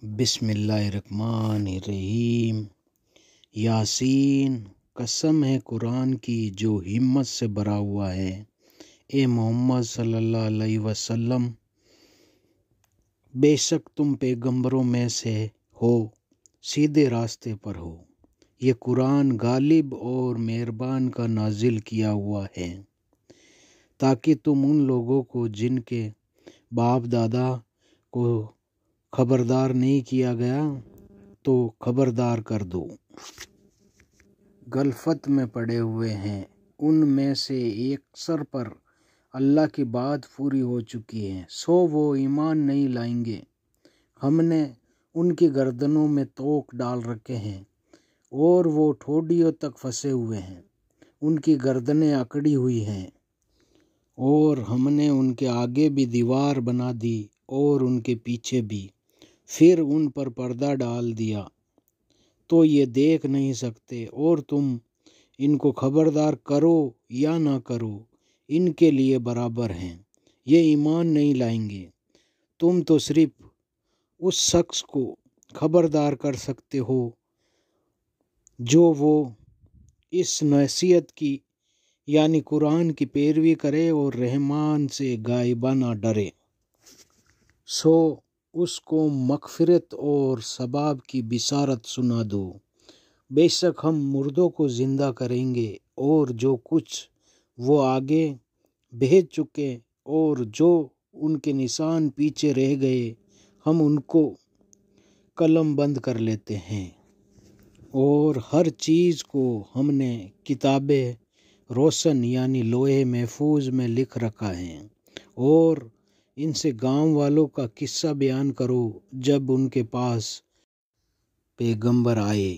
بسم اللہ الرحمن الرحیم۔ یاسین، قسم ہے قرآن کی جو ہمت سے بھرا ہوا ہے۔ اے محمد صلی اللہ علیہ وسلم، بے شک تم پیغمبروں میں سے ہو، سیدھے راستے پر ہو۔ یہ قرآن غالب اور مہربان کا نازل کیا ہوا ہے تاکہ تم ان لوگوں کو جن کے باپ دادا کو خبردار نہیں کیا گیا تو خبردار کر دو۔ غفلت میں پڑے ہوئے ہیں، ان میں سے اکثر پر اللہ کی بات پوری ہو چکی ہے، سو وہ ایمان نہیں لائیں گے۔ ہم نے ان کی گردنوں میں توق ڈال رکھے ہیں اور وہ ٹھوڈیوں تک پھنسے ہوئے ہیں، ان کی گردنیں اکڑی ہوئی ہیں، اور ہم نے ان کے آگے بھی دیوار بنا دی اور ان کے پیچھے بھی، پھر ان پر پردہ ڈال دیا تو یہ دیکھ نہیں سکتے، اور تم ان کو خبردار کرو یا نہ کرو، ان کے لیے برابر ہیں، یہ ایمان نہیں لائیں گے۔ تم تو صرف اس شخص کو خبردار کر سکتے ہو جو وہ اس نصیحت کی یعنی قرآن کی پیروی کرے اور رحمان سے غائبانہ ڈرے، سو اس کو مغفرت اور ثواب کی بشارت سنا دو۔ بے شک ہم مردوں کو زندہ کریں گے، اور جو کچھ وہ آگے بھیج چکے اور جو ان کے نشان پیچھے رہ گئے ہم ان کو قلم بند کر لیتے ہیں، اور ہر چیز کو ہم نے کتاب روشن یعنی لوح محفوظ میں لکھ رکھا ہے۔ اور ان سے گاؤں والوں کا قصہ بیان کرو جب ان کے پاس پیغمبر آئے،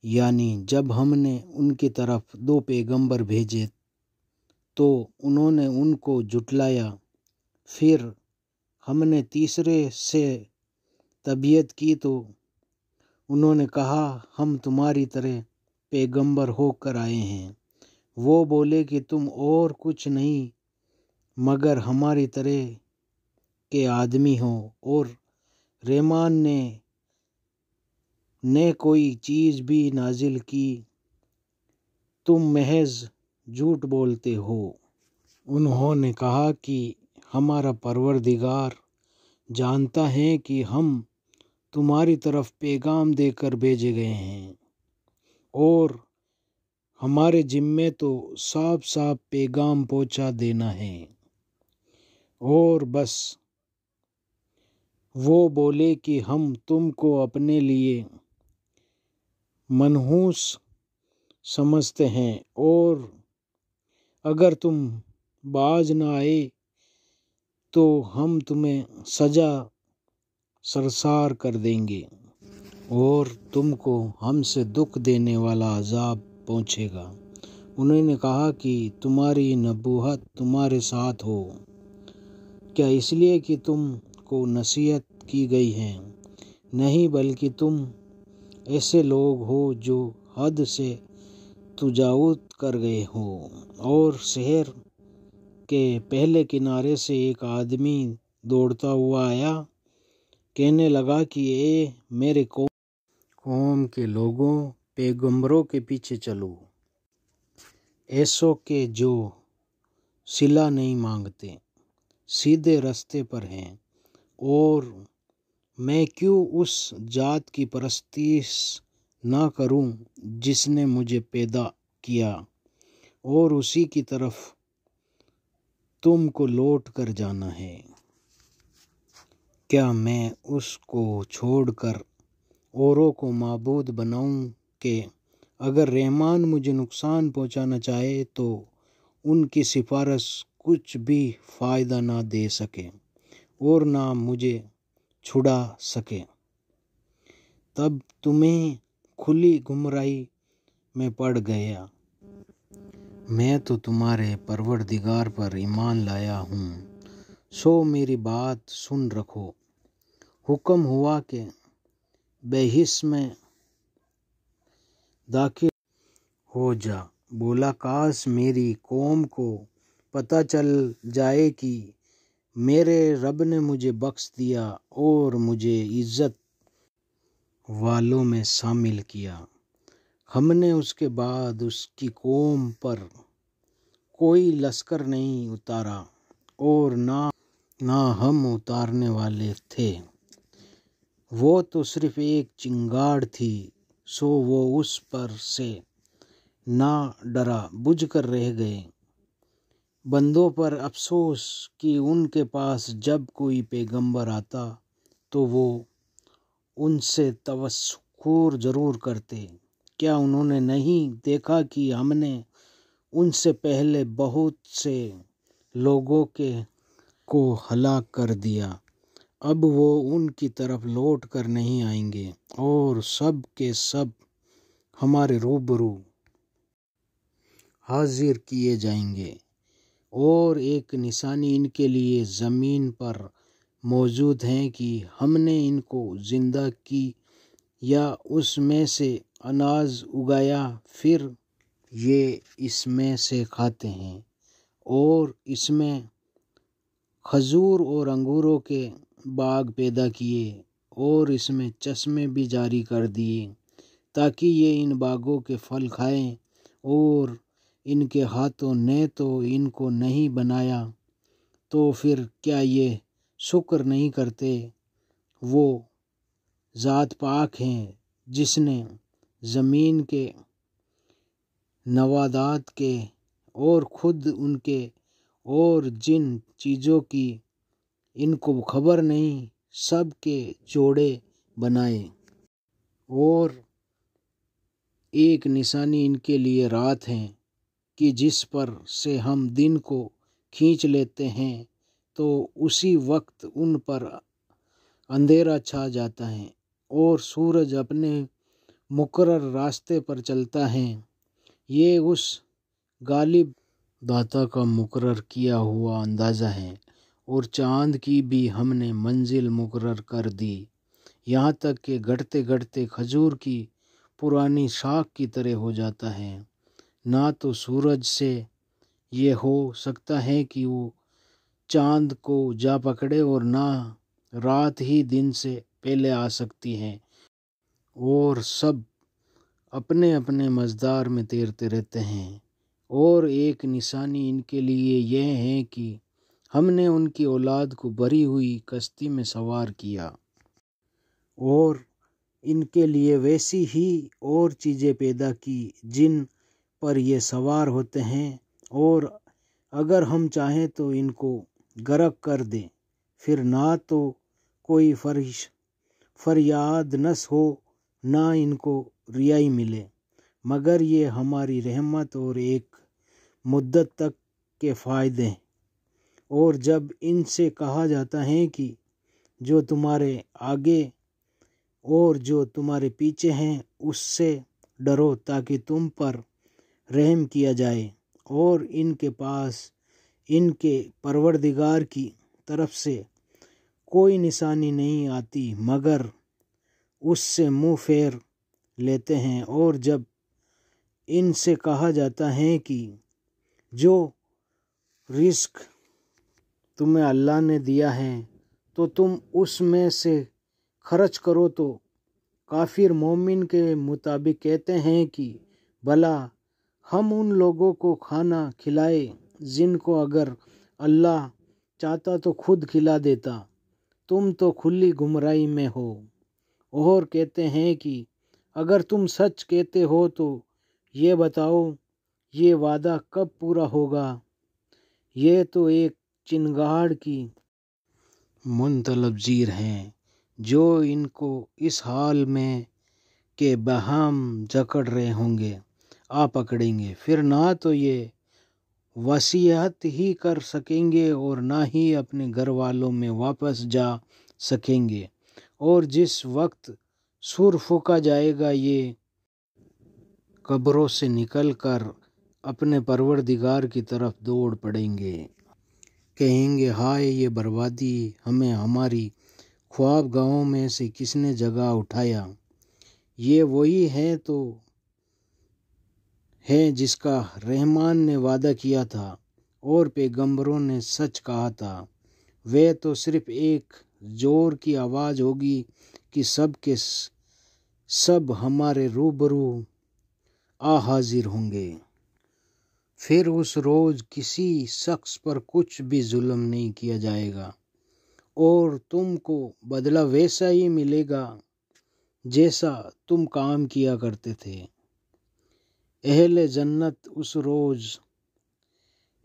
یعنی جب ہم نے ان کی طرف 2 پیغمبر بھیجے تو انہوں نے ان کو جھٹلایا، پھر ہم نے تیسرے سے تبعیت کی تو انہوں نے کہا ہم تمہاری طرح پیغمبر ہو کر آئے ہیں۔ وہ بولے کہ تم اور کچھ نہیں مگر ہماری طرح کے آدمی ہو، اور رحمان نے کوئی چیز بھی نازل کی، تم محض جھوٹ بولتے ہو۔ انہوں نے کہا کہ ہمارا پروردگار جانتا ہے کہ ہم تمہاری طرف پیغام دے کر بھیجے گئے ہیں، اور ہمارے ذمے تو صاف صاف پیغام پہنچا دینا ہے، اور بس۔ وہ بولے کہ ہم تم کو اپنے لیے منحوس سمجھتے ہیں، اور اگر تم باز نہ آئے تو ہم تمہیں سزا سرسار کر دیں گے، اور تم کو ہم سے دکھ دینے والا عذاب پہنچے گا۔ انہوں نے کہا کہ تمہاری نبوت تمہارے ساتھ ہو کیا اس لیے کہ تم کو نصیحت کی گئی ہے؟ نہیں، بلکہ تم ایسے لوگ ہو جو حد سے تجاوز کر گئے ہو۔ اور شہر کے پہلے کنارے سے ایک آدمی دوڑتا ہوا آیا، کہنے لگا کہ اے میرے قوم کے لوگوں، پیغمبروں کے پیچھے چلو، ایسوں کے جو صلہ نہیں مانگتے، سیدھے راستے پر ہیں، اور میں کیوں اس ذات کی پرستش نہ کروں جس نے مجھے پیدا کیا، اور اسی کی طرف تم کو لوٹ کر جانا ہے۔ کیا میں اس کو چھوڑ کر اوروں کو معبود بناؤں کہ اگر رحمان مجھے نقصان پہنچانا چاہے تو ان کی سفارش کچھ بھی فائدہ نہ دے سکے اور نہ مجھے چھڑا سکے؟ تب تمہیں کھلی گمراہی میں پڑ گیا۔ میں تو تمہارے پروردگار پر ایمان لایا ہوں، سو میری بات سن رکھو۔ حکم ہوا کہ بحث میں داخل ہو جا۔ بولا کاش میری قوم کو پتہ چل جائے کہ میرے رب نے مجھے بخش دیا اور مجھے عزت والوں میں شامل کیا۔ ہم نے اس کے بعد اس کی قوم پر کوئی لشکر نہیں اتارا اور نہ ہم اتارنے والے تھے۔ وہ تو صرف ایک چنگاڑ تھی، سو وہ اس پر سے نہ ڈرا بجھ کر رہ گئے۔ بندوں پر افسوس کہ ان کے پاس جب کوئی پیغمبر آتا تو وہ ان سے تمسخر ضرور کرتے۔ کیا انہوں نے نہیں دیکھا کہ ہم نے ان سے پہلے بہت سے لوگوں کو ہلاک کر دیا؟ اب وہ ان کی طرف لوٹ کر نہیں آئیں گے اور سب کے سب ہمارے روبرو حاضر کیے جائیں گے، اور ایک نشانی ان کے لیے زمین پر موجود ہے کہ ہم نے ان کو زندہ کی یا اس میں سے اناج اگایا، پھر یہ اس میں سے کھاتے ہیں، اور اس میں کھجور اور انگوروں کے باغ پیدا کیے اور اس میں چشمے بھی جاری کر دیے تاکہ یہ ان باغوں کے پھل کھائیں، اور ان کے ہاتھوں نے تو ان کو نہیں بنایا، تو پھر کیا یہ شکر نہیں کرتے؟ وہ ذات پاک ہے جس نے زمین کے نباتات کے اور خود ان کے اور جن چیزوں کی ان کو خبر نہیں سب کے جوڑے بنائے، اور ایک نشانی ان کے لیے رات ہے کہ جس پر سے ہم دن کو کھینچ لیتے ہیں تو اسی وقت ان پر اندھیرا چھا جاتا ہے اور سورج اپنے مقرر راستے پر چلتا ہے۔ یہ اس غالب داتا کا مقرر کیا ہوا اندازہ ہے، اور چاند کی بھی ہم نے منزل مقرر کر دی، یہاں تک کہ گھٹتے گھٹتے کھجور کی پرانی شاخ کی طرح ہو جاتا ہے۔ نہ تو سورج سے یہ ہو سکتا ہے کہ وہ چاند کو جا پکڑے، اور نہ رات ہی دن سے پہلے آ سکتی ہے، اور سب اپنے اپنے مزدار میں تیرتے رہتے ہیں۔ اور ایک نشانی ان کے لیے یہ ہے کہ ہم نے ان کی اولاد کو بھری ہوئی کشتی میں سوار کیا، اور ان کے لیے ویسی ہی اور چیزیں پیدا کی جن پر یہ سوار ہوتے ہیں، اور اگر ہم چاہیں تو ان کو غرق کر دیں، پھر نہ تو کوئی فریاد نس ہو نہ ان کو رہائی ملے، مگر یہ ہماری رحمت اور ایک مدت تک کے فائدے ہیں۔ اور جب ان سے کہا جاتا ہے کہ جو تمہارے آگے اور جو تمہارے پیچھے ہیں اس سے ڈرو تاکہ تم پر رحم کیا جائے، اور ان کے پاس ان کے پروردگار کی طرف سے کوئی نشانی نہیں آتی مگر اس سے منہ پھیر لیتے ہیں۔ اور جب ان سے کہا جاتا ہے کہ جو رزق تمہیں اللہ نے دیا ہے تو تم اس میں سے خرچ کرو، تو کافر مومن کے مطابق کہتے ہیں کہ بھلا ہم ان لوگوں کو کھانا کھلائے جن کو اگر اللہ چاہتا تو خود کھلا دیتا، تم تو کھلی گمراہی میں ہو۔ اور کہتے ہیں کہ اگر تم سچ کہتے ہو تو یہ بتاؤ یہ وعدہ کب پورا ہوگا؟ یہ تو ایک چنگاڑ کی منطلب زیر ہیں جو ان کو اس حال میں کہ بہم جکڑ رہے ہوں گے آ پکڑیں گے، پھر نہ تو یہ وصیت ہی کر سکیں گے اور نہ ہی اپنے گھر والوں میں واپس جا سکیں گے، اور جس وقت سور پھونکا جائے گا یہ قبروں سے نکل کر اپنے پروردگار کی طرف دوڑ پڑیں گے، کہیں گے ہائے یہ بربادی، ہمیں ہماری خواب گاہوں میں سے کس نے جگہ اٹھایا؟ یہ وہی ہے جس کا رحمان نے وعدہ کیا تھا اور پیغمبروں نے سچ کہا تھا۔ وہ تو صرف ایک زور کی آواز ہوگی کہ سب کے سب ہمارے روبرو حاضر ہوں گے۔ پھر اس روز کسی شخص پر کچھ بھی ظلم نہیں کیا جائے گا اور تم کو بدلہ ویسا ہی ملے گا جیسا تم کام کیا کرتے تھے۔ اہل جنت اس روز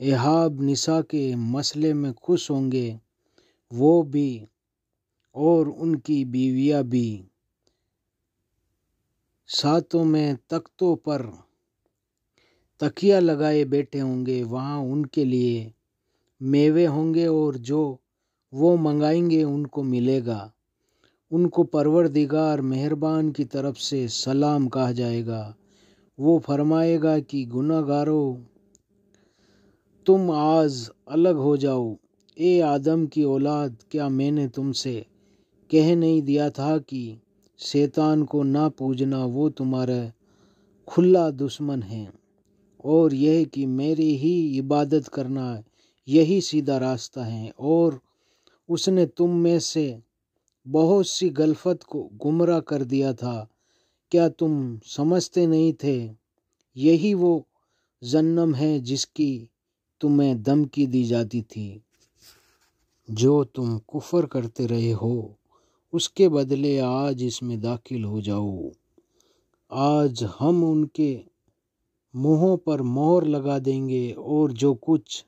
احاب نساء کے مسئلے میں خوش ہوں گے، وہ بھی اور ان کی بیویاں بھی۔ ساتوں میں تختوں پر تکیہ لگائے بیٹھے ہوں گے، وہاں ان کے لیے میوے ہوں گے اور جو وہ منگائیں گے ان کو ملے گا۔ ان کو پروردگار مہربان کی طرف سے سلام کہا جائے گا۔ وہ فرمائے گا کہ گناہ گارو، تم آج الگ ہو جاؤ۔ اے آدم کی اولاد، کیا میں نے تم سے کہہ نہیں دیا تھا کہ شیطان کو نہ پوجنا، وہ تمہارا کھلا دشمن ہے، اور یہ کہ میری ہی عبادت کرنا یہی سیدھا راستہ ہے، اور اس نے تم میں سے بہت سی غفلت کو گمراہ کر دیا تھا، کیا تم سمجھتے نہیں تھے؟ یہی وہ جہنم ہے جس کی تمہیں دھمکی دی جاتی تھی، جو تم کفر کرتے رہے ہو، اس کے بدلے آج اس میں داخل ہو جاؤ۔ آج ہم ان کے منہوں پر مہر لگا دیں گے اور جو کچھ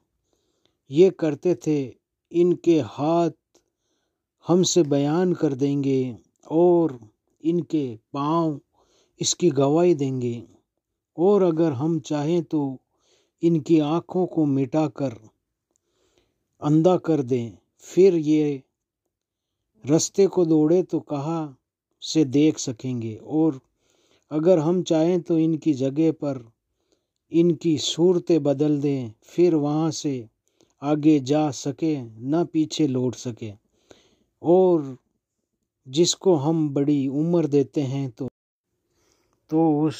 یہ کرتے تھے ان کے ہاتھ ہم سے بیان کر دیں گے، اور ان کے پاؤں اس کی گواہی دیں گے، اور اگر ہم چاہیں تو ان کی آنکھوں کو مٹا کر اندھا کر دیں، پھر یہ رستے کو دوڑے تو کہاں سے دیکھ سکیں گے، اور اگر ہم چاہیں تو ان کی جگہ پر ان کی صورتیں بدل دیں، پھر وہاں سے آگے جا سکے نہ پیچھے لوٹ سکے، اور جس کو ہم بڑی عمر دیتے ہیں تو اس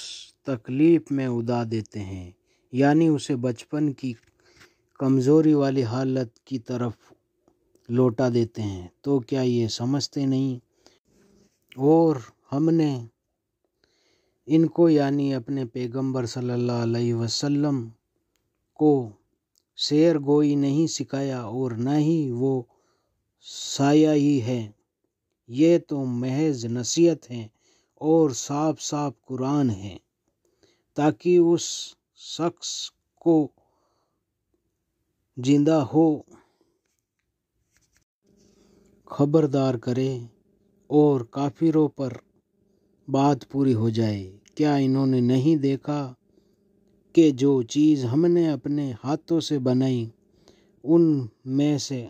تکلیف میں اڑا دیتے ہیں، یعنی اسے بچپن کی کمزوری والی حالت کی طرف لوٹا دیتے ہیں۔ تو کیا یہ سمجھتے نہیں؟ اور ہم نے ان کو یعنی اپنے پیغمبر صلی اللہ علیہ وسلم کو شعر گوئی نہیں سکھایا، اور نہ ہی وہ سایہ ہی ہے، یہ تو محض نصیحت ہے اور صاف صاف قرآن ہے، تاکہ اس شخص کو زندہ ہو خبردار کرے اور کافروں پر بات پوری ہو جائے۔ کیا انہوں نے نہیں دیکھا کہ جو چیز ہم نے اپنے ہاتھوں سے بنائی ان میں سے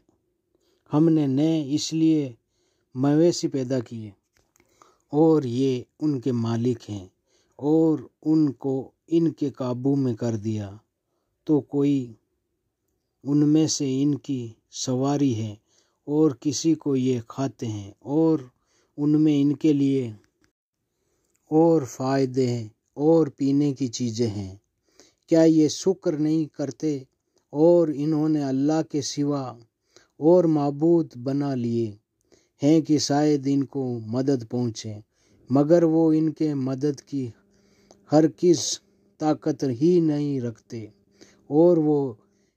ہم نے نئے اس لیے مویشی پیدا کیے، اور یہ ان کے مالک ہیں، اور ان کو ان کے قابو میں کر دیا، تو کوئی ان میں سے ان کی سواری ہے اور کسی کو یہ کھاتے ہیں، اور ان میں ان کے لیے اور فائدے ہیں اور پینے کی چیزیں ہیں۔ کیا یہ شکر نہیں کرتے؟ اور انہوں نے اللہ کے سوا اور معبود بنا لیے ہیں کہ شاید ان کو مدد پہنچے، مگر وہ ان کے مدد کی ہرگز طاقت ہی نہیں رکھتے، اور وہ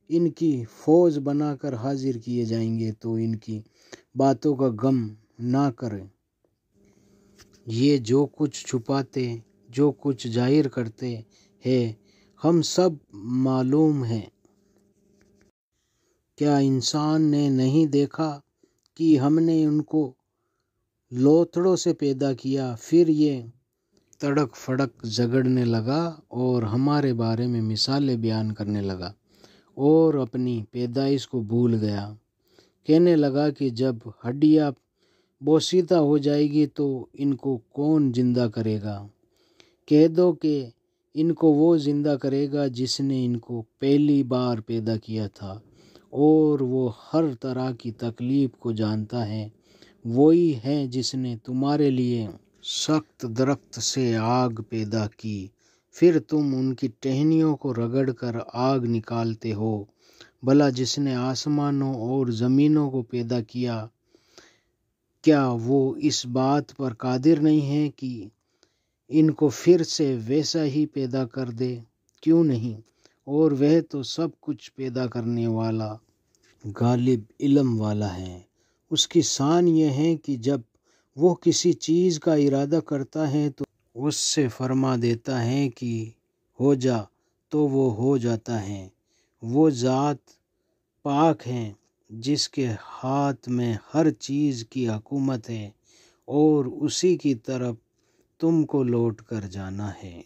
ان کی فوج بنا کر حاضر کیے جائیں گے، تو ان کی باتوں کا غم نہ کریں۔ یہ جو کچھ چھپاتے، جو کچھ ظاہر کرتے ہیں، ہم سب معلوم ہے۔ کیا انسان نے نہیں دیکھا کہ ہم نے ان کو لوتھڑوں سے پیدا کیا، پھر یہ تڑک پھڑک جھگڑنے لگا اور ہمارے بارے میں مثالیں بیان کرنے لگا، اور اپنی پیدائش کو بھول گیا، کہنے لگا کہ جب ہڈیاں بوسیدہ ہو جائے گی تو ان کو کون زندہ کرے گا؟ کہہ دو کہ ان کو وہ زندہ کرے گا جس نے ان کو پہلی بار پیدا کیا تھا، اور وہ ہر طرح کی تکلیف کو جانتا ہے۔ وہی ہے جس نے تمہارے لیے سخت درخت سے آگ پیدا کی، پھر تم ان کی ٹہنیوں کو رگڑ کر آگ نکالتے ہو۔ بھلا جس نے آسمانوں اور زمینوں کو پیدا کیا، کیا وہ اس بات پر قادر نہیں ہے کہ ان کو پھر سے ویسا ہی پیدا کر دے، کیوں نہیں؟ اور وہ تو سب کچھ پیدا کرنے والا غالب علم والا ہے۔ اس کی شان یہ ہے کہ جب وہ کسی چیز کا ارادہ کرتا ہے تو اس سے فرما دیتا ہے کہ ہو جا، تو وہ ہو جاتا ہے۔ وہ ذات پاک ہے جس کے ہاتھ میں ہر چیز کی حکومت ہے، اور اسی کی طرف تم کو لوٹ کر جانا ہے۔